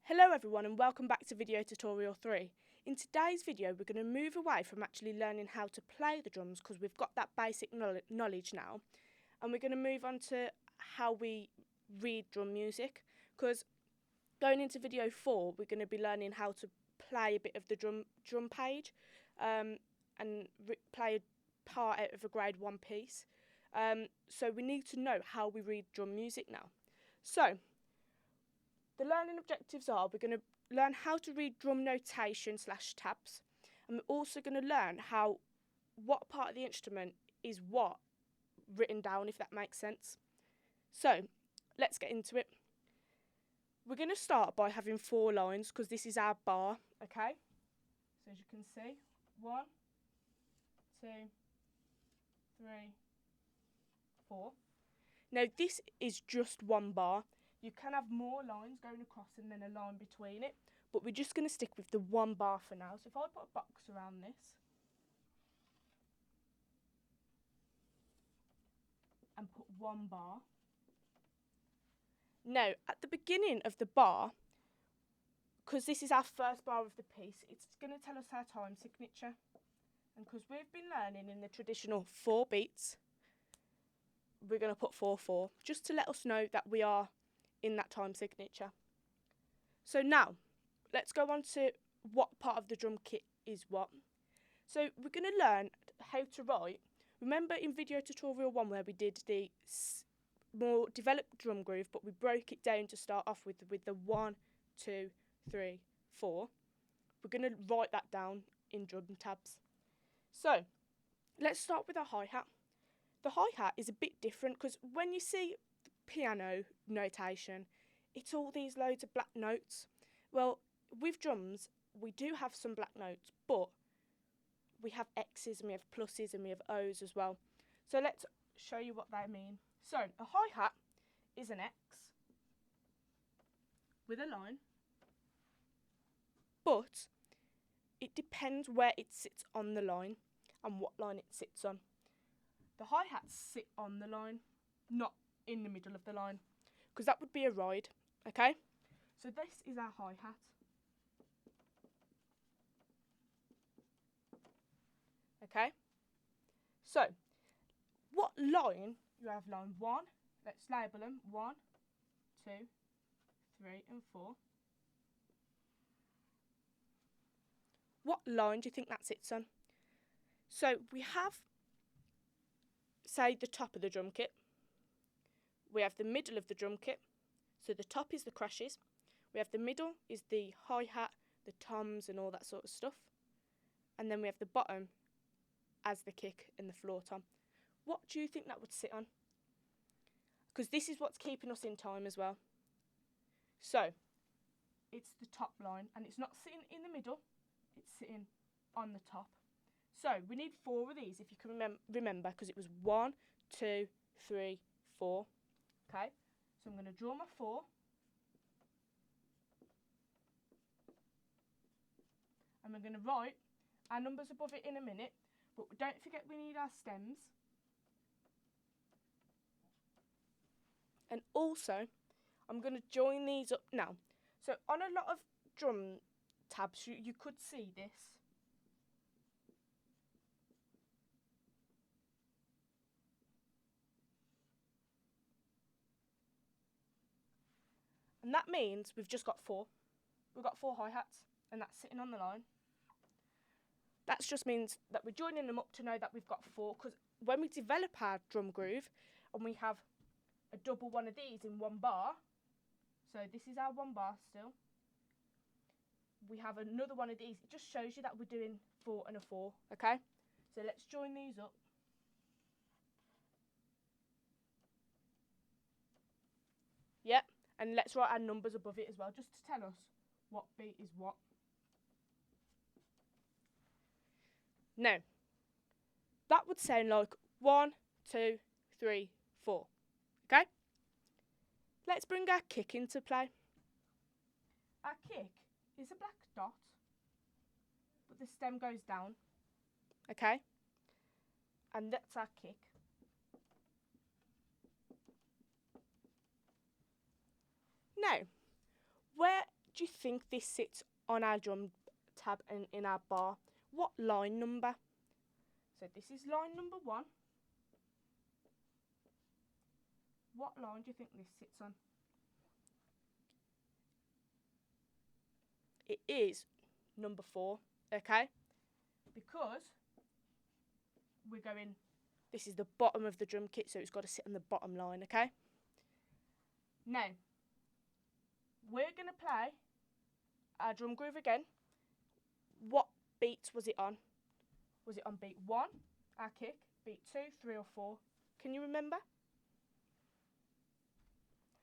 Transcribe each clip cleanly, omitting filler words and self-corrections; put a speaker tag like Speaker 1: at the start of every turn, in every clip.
Speaker 1: Hello everyone and welcome back to video tutorial 3. In today's video we're going to move away from actually learning how to play the drums because we've got that basic knowledge now, and we're going to move on to how we read drum music, because going into video 4 we're going to be learning how to play a bit of the drum page and play a part out of a grade 1 piece. So we need to know how we read drum music now. So the learning objectives are: we're going to learn how to read drum notation / tabs, and we're also going to learn what part of the instrument is what written down, if that makes sense. So let's get into it. We're going to start by having 4 lines because this is our bar, okay? So as you can see, 1, 2, 3, 4. Now this is just one bar. You can have more lines going across and then a line between it, but we're just going to stick with the one bar for now. So if I put a box around this and put one bar. Now at the beginning of the bar, because this is our first bar of the piece, it's going to tell us our time signature. And because we've been learning in the traditional 4 beats, we're going to put 4/4 just to let us know that we are in that time signature. So now let's go on to what part of the drum kit is what. So we're going to learn how to write. Remember in video tutorial 1 where we did the more developed drum groove, but we broke it down to start off with the 1, 2, 3, 4. We're going to write that down in drum tabs. So let's start with our hi-hat. The hi-hat is a bit different because when you see the piano notation, it's all these loads of black notes. Well, with drums, we do have some black notes, but we have X's and we have pluses and we have O's as well. So let's show you what they mean. So a hi-hat is an X with a line, but it depends where it sits on the line and what line it sits on. The hi-hats sit on the line, not in the middle of the line, because that would be a ride, okay? So this is our hi-hat. Okay? So, what line? You have line 1, let's label them, 1, 2, 3 and 4. What line do you think that sits on? So we have, say, the top of the drum kit. We have the middle of the drum kit. So the top is the crashes. We have the middle is the hi-hat, the toms and all that sort of stuff. And then we have the bottom as the kick and the floor tom. What do you think that would sit on? Because this is what's keeping us in time as well. So it's the top line, and it's not sitting in the middle, it's sitting on the top. So we need 4 of these, if you can remember, because it was 1, 2, 3, 4. Okay, so I'm going to draw my 4. And we're going to write our numbers above it in a minute, but don't forget we need our stems. And also, I'm going to join these up now. So on a lot of drum tabs, you could see this. And that means we've just got 4. We've got 4 hi-hats, and that's sitting on the line. That just means that we're joining them up to know that we've got 4, because when we develop our drum groove and we have a double one of these in one bar, so this is our one bar still, we have another one of these, it just shows you that we're doing 4 and a 4, okay? So let's join these up. Yep, and let's write our numbers above it as well, just to tell us what beat is what. Now, that would sound like 1, 2, 3, 4. Okay? Let's bring our kick into play. Our kick is a black dot, but the stem goes down. Okay? And that's our kick. Now, where do you think this sits on our drum tab and in our bar? What line number? So this is line number 1. What line do you think this sits on? It is number 4, okay? Because we're going, this is the bottom of the drum kit, so it's got to sit on the bottom line, okay? Now, we're going to play our drum groove again. What beats was it on? Was it on beat 1, our kick, beat 2, 3 or 4? Can you remember?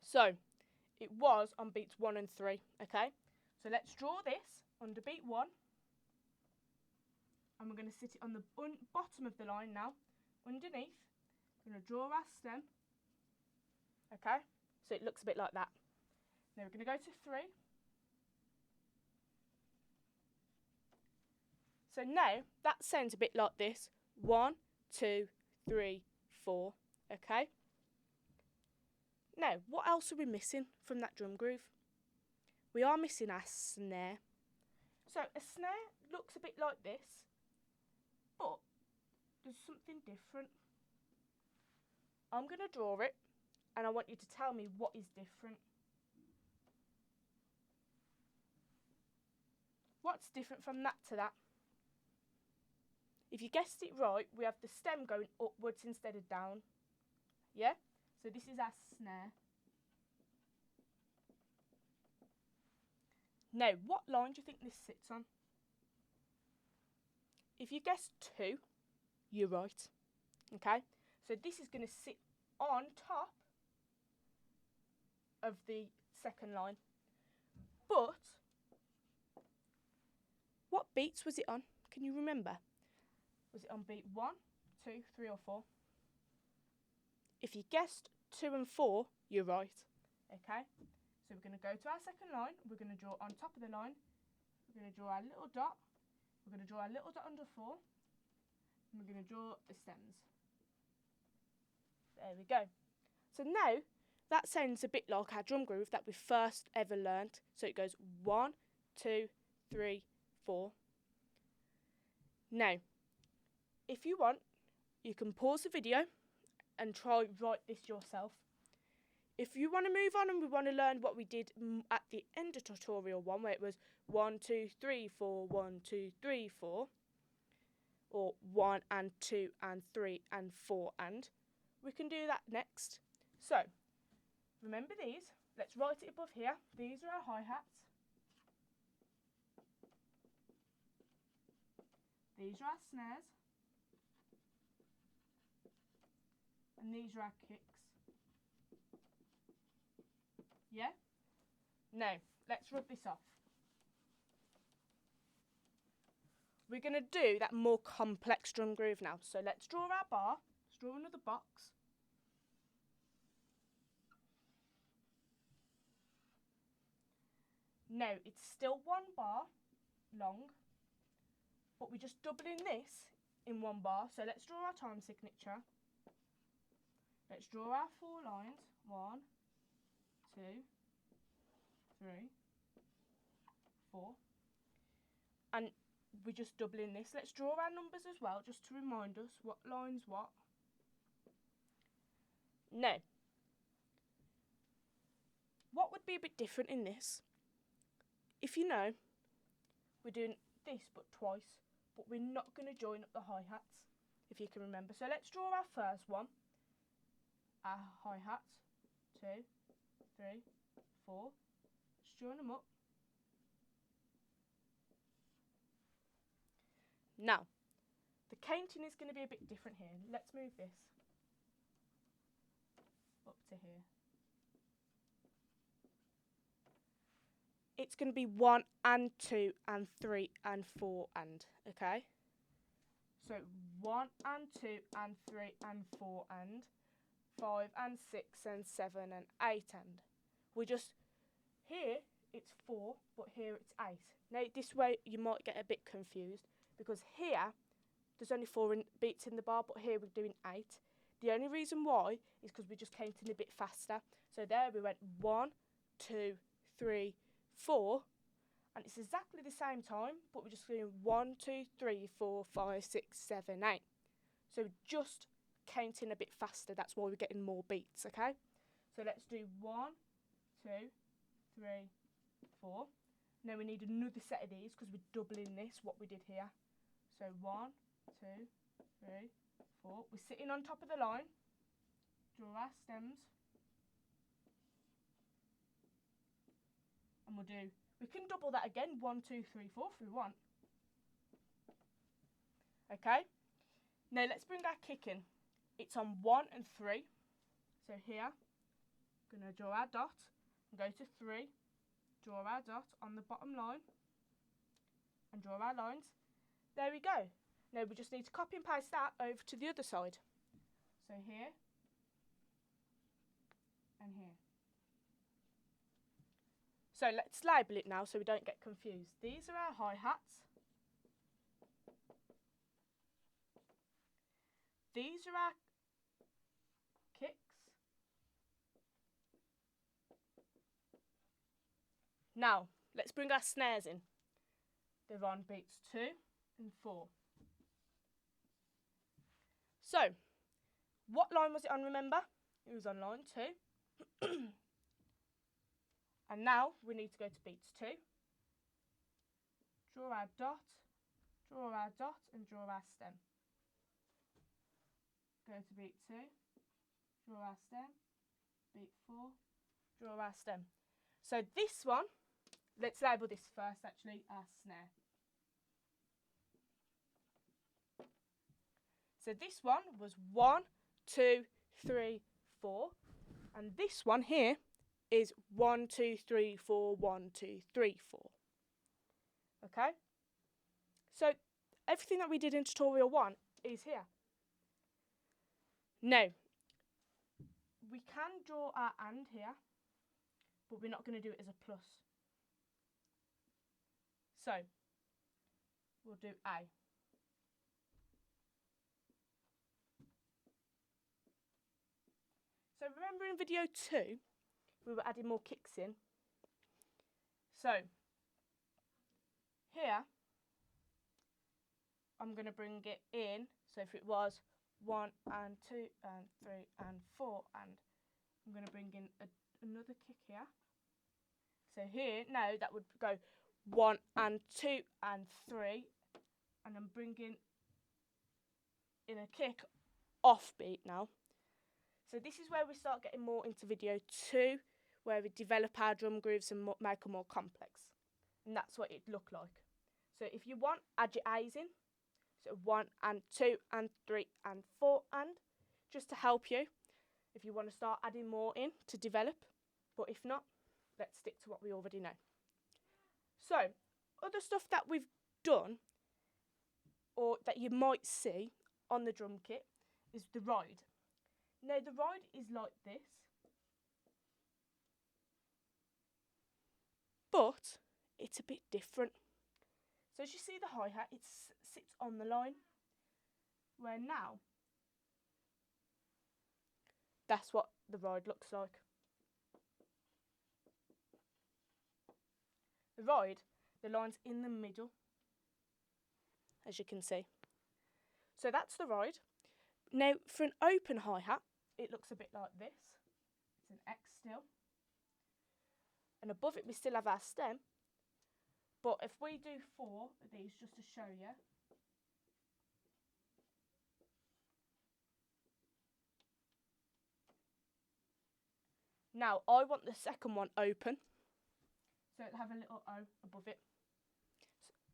Speaker 1: So, it was on beats 1 and 3, okay? So let's draw this under beat 1. And we're going to sit it on the bottom of the line now. Underneath, we're going to draw our stem. Okay? So it looks a bit like that. Now we're going to go to 3. So now that sounds a bit like this. 1, 2, 3, 4. Okay? Now, what else are we missing from that drum groove? We are missing our snare. So a snare looks a bit like this, but there's something different. I'm going to draw it, and I want you to tell me what is different. What's different from that to that? If you guessed it right, we have the stem going upwards instead of down. Yeah? So this is our snare. Now, what line do you think this sits on? If you guessed 2, you're right. Okay? So this is going to sit on top of the second line. But what beats was it on? Can you remember? Was it on beat 1, 2, 3 or 4? If you guessed 2 and 4, you're right. Okay? So we're going to go to our second line. We're going to draw on top of the line. We're going to draw our little dot. We're going to draw our little dot under 4. And we're going to draw the stems. There we go. So now, that sounds a bit like our drum groove that we first ever learnt. So it goes 1, 2, 3, 4. Now, if you want, you can pause the video and try write this yourself. If you want to move on and we want to learn what we did at the end of tutorial 1, where it was 1, 2, 3, 4, 1, 2, 3, 4, or 1 and 2 and 3 and 4 and, we can do that next. So, remember these. Let's write it above here. These are our hi-hats. These are our snares. And these are our kicks. Yeah? Now, let's rub this off. We're going to do that more complex drum groove now. So let's draw our bar. Let's draw another box. Now, it's still 1 bar long, but we're just doubling this in 1 bar. So let's draw our time signature. Let's draw our 4 lines. 1, 2, 3, 4. And we're just doubling this. Let's draw our numbers as well, just to remind us what line's what. Now, what would be a bit different in this? If you know, we're doing this but twice, but we're not going to join up the hi-hats, if you can remember. So let's draw our first one. Our hi-hats. 2, 3, 4. Let's join them up. Now, the counting is going to be a bit different here. Let's move this up to here. It's going to be 1 and 2 and 3 and 4 and, okay? So 1 and 2 and 3 and 4 and 5 and 6 and 7 and 8 and. We just, here it's 4, but here it's 8. Now this way you might get a bit confused because here there's only 4 beats in the bar, but here we're doing 8. The only reason why is because we're just counting a bit faster. So there we went 1, 2, 3, 4, and it's exactly the same time, but we're just doing 1, 2, 3, 4, 5, 6, 7, 8. So just counting a bit faster, that's why we're getting more beats, okay? So let's do 1, 2, 3, 4. Now we need another set of these because we're doubling this, what we did here. So 1, 2, 3, 4. We're sitting on top of the line. Draw our stems. And we can double that again, 1, 2, 3, 4 if we want. Okay, now let's bring our kick in. It's on 1 and 3. So here, I'm going to draw our dot and go to 3, draw our dot on the bottom line and draw our lines. There we go. Now we just need to copy and paste that over to the other side. So here and here. So let's label it now so we don't get confused. These are our hi-hats. These are our kicks. Now, let's bring our snares in. They're on beats 2 and 4. So, what line was it on, remember? It was on line 2. And now we need to go to beats 2. Draw our dot, and draw our stem. Go to beat 2, draw our stem, beat 4, draw our stem. So this one, let's label this first actually, our snare. So this one was 1, 2, 3, 4. And this one here is 1, 2, 3, 4, 1, 2, 3, 4. Okay? So everything that we did in tutorial 1 is here. Now, we can draw our and here, but we're not going to do it as a plus. So, we'll do A. So remember in video 2, we were adding more kicks in. So, here, I'm going to bring it in. So if it was 1 and 2 and 3 and 4, and I'm going to bring in another kick here. So here, now that would go 1 and 2 and 3, and I'm bringing in a kick off beat now. So this is where we start getting more into video 2, where we develop our drum grooves and make them more complex. And that's what it'd look like. So if you want, add your A's in. So 1 and 2 and 3 and 4 and, just to help you if you want to start adding more in to develop. But if not, let's stick to what we already know. So, other stuff that we've done, or that you might see on the drum kit, is the ride. Now the ride is like this, but it's a bit different. So as you see the hi-hat, it sits on the line, where now, that's what the ride looks like. The ride, the line's in the middle, as you can see. So that's the ride. Now for an open hi-hat, it looks a bit like this. It's an X still. And above it we still have our stem. But if we do 4 of these just to show you. Now I want the second one open. So it'll have a little O above it.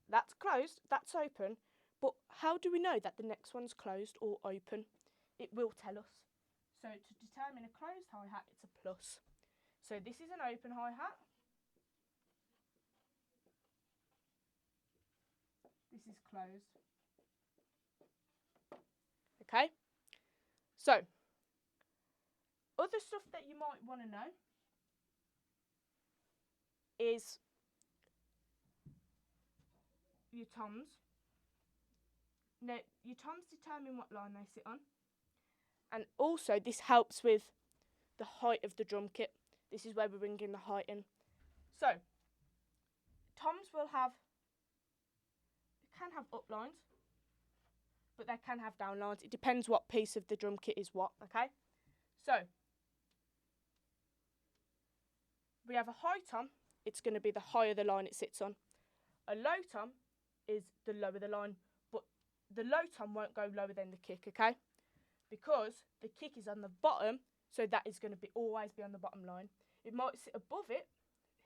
Speaker 1: So that's closed, that's open. But how do we know that the next one's closed or open? It will tell us. So to determine a closed hi-hat, it's a plus. So this is an open hi-hat. This is closed. Okay. So, other stuff that you might want to know is your toms. Now, your toms determine what line they sit on. And also, this helps with the height of the drum kit. This is where we bring in the height in. So, drums will have, can have up lines, but they can have down lines. It depends what piece of the drum kit is what, okay? So, we have a high tom, it's going to be the higher the line it sits on. A low tom is the lower the line, but the low tom won't go lower than the kick, okay? Because the kick is on the bottom, so that is going to be always be on the bottom line. It might sit above it,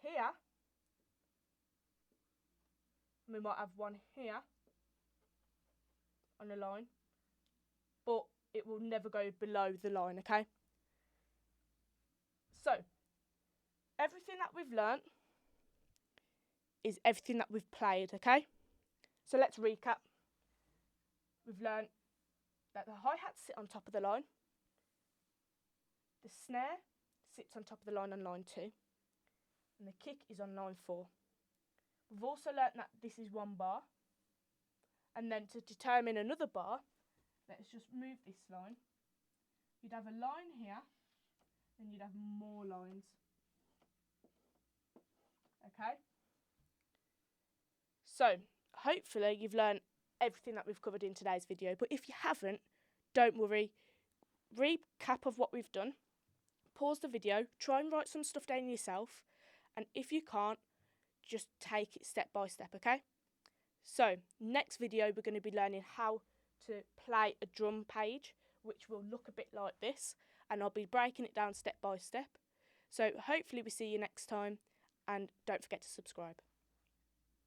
Speaker 1: here, and we might have one here on the line, but it will never go below the line, okay? So, everything that we've learnt is everything that we've played, okay? So let's recap. We've learnt that the hi-hats sit on top of the line, the snare sits on top of the line on line 2, and the kick is on line 4. We've also learnt that this is one bar, and then to determine another bar, let's just move this line. You'd have a line here, then you'd have more lines. Okay? So, hopefully you've learned everything that we've covered in today's video, but if you haven't, don't worry. Recap of what we've done, pause the video, try and write some stuff down yourself, and if you can't, just take it step by step, okay? So, next video we're going to be learning how to play a drum page, which will look a bit like this, and I'll be breaking it down step by step. So hopefully we see you next time, and don't forget to subscribe.